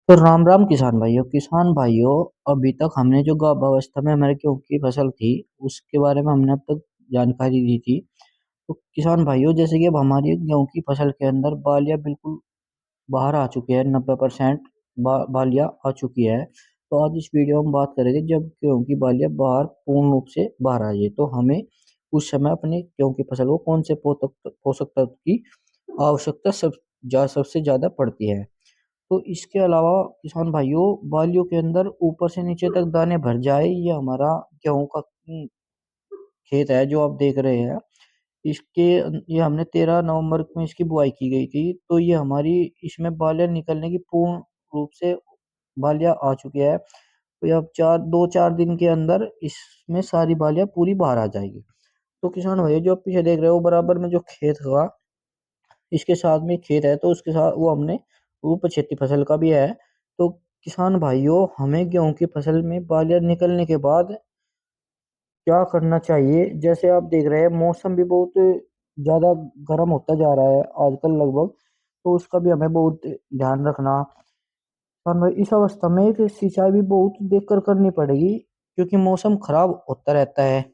तो राम राम किसान भाइयों। अभी तक हमने जो गर्भावस्था में हमारे गेहूं की फसल थी उसके बारे में हमने अब तक जानकारी दी थी। तो किसान भाइयों, जैसे कि अब हमारी गेहूं की फसल के अंदर बालियां बिल्कुल बाहर आ चुकी है, 90% बालियां आ चुकी है। तो आज इस वीडियो में बात करेंगे जब गेहूं की बालियां बाहर पूर्ण रूप से बाहर आ जाए तो हमें उस समय अपने गेहूं की फसल को कौन से पोषक पोषक तत्व की आवश्यकता सबसे ज्यादा पड़ती है। तो इसके अलावा किसान भाइयों, बालियों के अंदर ऊपर से नीचे तक दाने भर जाए, ये हमारा गेहूं का खेत है जो आप देख रहे हैं। इसके ये हमने 13 नवंबर में इसकी बुआई की गई थी। तो ये हमारी इसमें बालियां निकलने की पूर्ण रूप से बालियां आ चुकी है। तो ये अब 4 दिन के अंदर इसमें सारी बालियां पूरी बाहर आ जाएगी। तो किसान भाइयों, जो आप पीछे देख रहे हो बराबर में जो खेत होगा, इसके साथ में खेत है तो उसके साथ वो हमने वो पछेती फसल का भी है। तो किसान भाइयों, हमें गेहूं की फसल में बालियां निकलने के बाद क्या करना चाहिए। जैसे आप देख रहे हैं मौसम भी बहुत ज्यादा गर्म होता जा रहा है आजकल लगभग, तो उसका भी हमें बहुत ध्यान रखना। और भाई इस अवस्था में एक सिंचाई भी बहुत देखकर करनी पड़ेगी, क्योंकि मौसम खराब होता रहता है।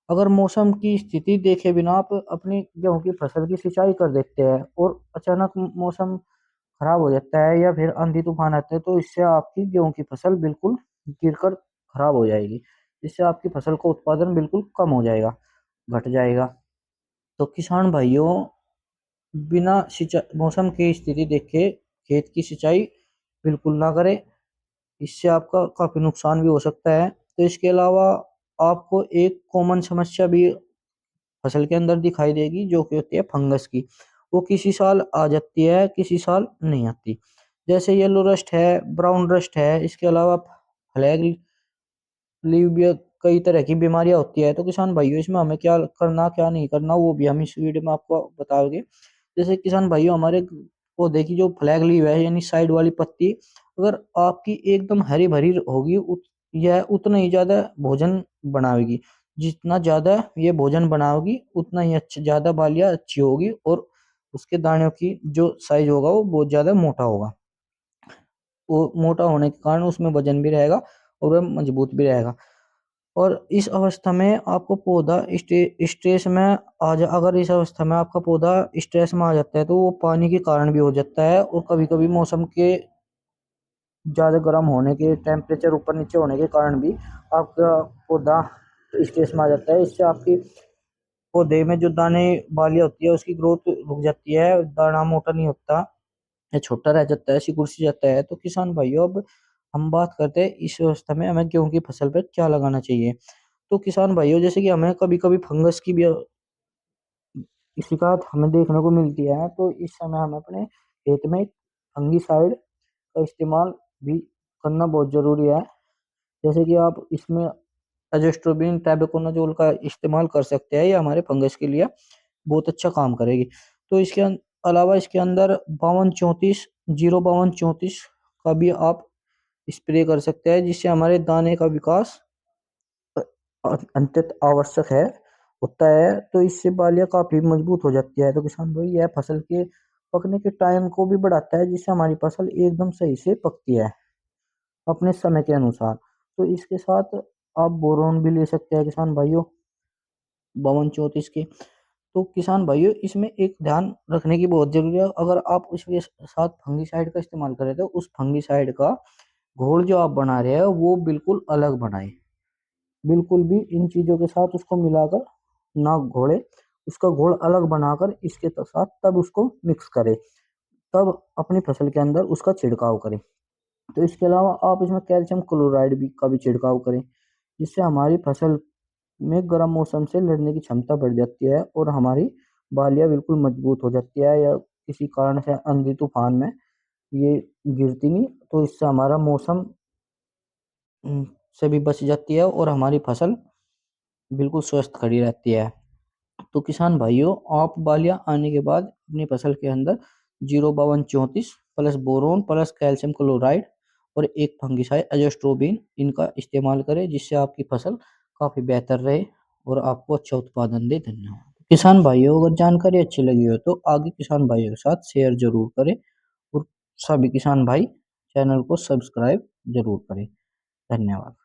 अगर मौसम की स्थिति देखे बिना आप अपनी गेहूं की फसल की सिंचाई कर देते हैं और अचानक मौसम खराब हो जाता है या फिर आंधी तूफान आते हैं, तो इससे आपकी गेहूं की फसल बिल्कुल गिरकर खराब हो जाएगी। इससे आपकी फसल का उत्पादन बिल्कुल कम हो जाएगा, घट जाएगा। तो किसान भाइयों, बिना सिंचाई मौसम की स्थिति देखे खेत की सिंचाई बिल्कुल ना करें। इससे आपका काफी नुकसान भी हो सकता है। तो इसके अलावा आपको एक कॉमन समस्या भी फसल के अंदर दिखाई देगी, जो कि होती है फंगस की। वो किसी साल आ जाती है, किसी साल नहीं आती। जैसे येलो रस्ट है, ब्राउन रस्ट है, इसके अलावा फ्लैग लीविया, कई तरह की बीमारियां होती है। तो किसान भाइयों, इसमें हमें क्या करना क्या नहीं करना वो भी हम इस वीडियो में आपको बताओगे। जैसे किसान भाइयों, हमारे पौधे की जो फ्लैग लीव है यानी साइड वाली पत्ती, अगर आपकी एकदम हरी भरी होगी यह उतना ही ज्यादा भोजन बनाएगी। जितना ज्यादा ये भोजन बनाओगी उतना ही अच्छा ज्यादा बालियां अच्छी होगी, और उसके दानों की जो साइज होगा वो बहुत ज्यादा मोटा होगा। वो मोटा होने के कारण उसमें वजन भी रहेगा और वह मजबूत भी रहेगा। और इस अवस्था में आपको पौधा स्ट्रेस में अगर इस अवस्था में आपका पौधा स्ट्रेस में आ जाता है तो वो पानी के कारण भी हो जाता है, और कभी कभी मौसम के ज्यादा गर्म होने के, टेम्परेचर ऊपर नीचे होने के कारण भी आपका पौधा स्ट्रेस में आ जाता है। इससे आपकी पौधे में जो दाने बालियां होती है उसकी ग्रोथ रुक जाती है, दाना मोटा नहीं होता, या छोटा रह जाता है, सिकुड़ सी जाता है। तो किसान भाइयों, अब हम बात करते हैं इस अवस्था में हमें गेहूं की फसल पर क्या लगाना चाहिए। तो किसान भाइयों, जैसे कि हमें कभी कभी फंगस की भी शिकायत हमें देखने को मिलती है, तो इस समय हमें अपने खेत में फंगीसाइड का इस्तेमाल भी करना बहुत जरूरी है। जैसे कि आप इसमें एजोस्ट्रोबिन टैबेकोनाजोल का इस्तेमाल कर सकते हैं, ये हमारे फंगस के लिए बहुत अच्छा काम करेगी। तो इसके अलावा इसके अंदर 5234 का भी आप स्प्रे कर सकते हैं, जिससे हमारे दाने का विकास अंत्यत आवश्यक है होता है। तो इससे बालियां काफी मजबूत हो जाती है। तो किसान भाई, यह फसल के पकने के टाइम को भी बढ़ाता है, जिससे हमारी फसल एकदम सही से पकती है अपने समय के अनुसार। तो इसके साथ आप बोरोन भी ले सकते हैं किसान भाइयों, 5234 के। तो किसान भाइयों, इसमें एक ध्यान रखने की बहुत जरूरी है। अगर आप उसके साथ फंगीसाइड का इस्तेमाल करें तो उस फंगीसाइड का घोल जो आप बना रहे हैं वो बिल्कुल अलग बनाए। बिल्कुल भी इन चीजों के साथ उसको मिलाकर ना घोले, उसका घोल अलग बनाकर इसके साथ तब उसको मिक्स करें, तब अपनी फसल के अंदर उसका छिड़काव करें। तो इसके अलावा आप इसमें कैल्शियम क्लोराइड भी का भी छिड़काव करें, जिससे हमारी फसल में गर्म मौसम से लड़ने की क्षमता बढ़ जाती है और हमारी बालियां बिल्कुल मजबूत हो जाती है, या किसी कारण से आंधी तूफान में ये गिरती नहीं। तो इससे हमारा मौसम से भी बच जाती है और हमारी फसल बिल्कुल स्वस्थ खड़ी रहती है। तो किसान भाइयों, आप बालियां आने के बाद अपनी फसल के अंदर 05234 plus boron plus calcium chloride और एक फंगिसाइड एजोस्ट्रोबिन इनका इस्तेमाल करें, जिससे आपकी फसल काफी बेहतर रहे और आपको अच्छा उत्पादन दे। धन्यवाद किसान भाइयों, अगर जानकारी अच्छी लगी हो तो आगे किसान भाइयों के साथ शेयर जरूर करें, और सभी किसान भाई चैनल को सब्सक्राइब जरूर करें। धन्यवाद।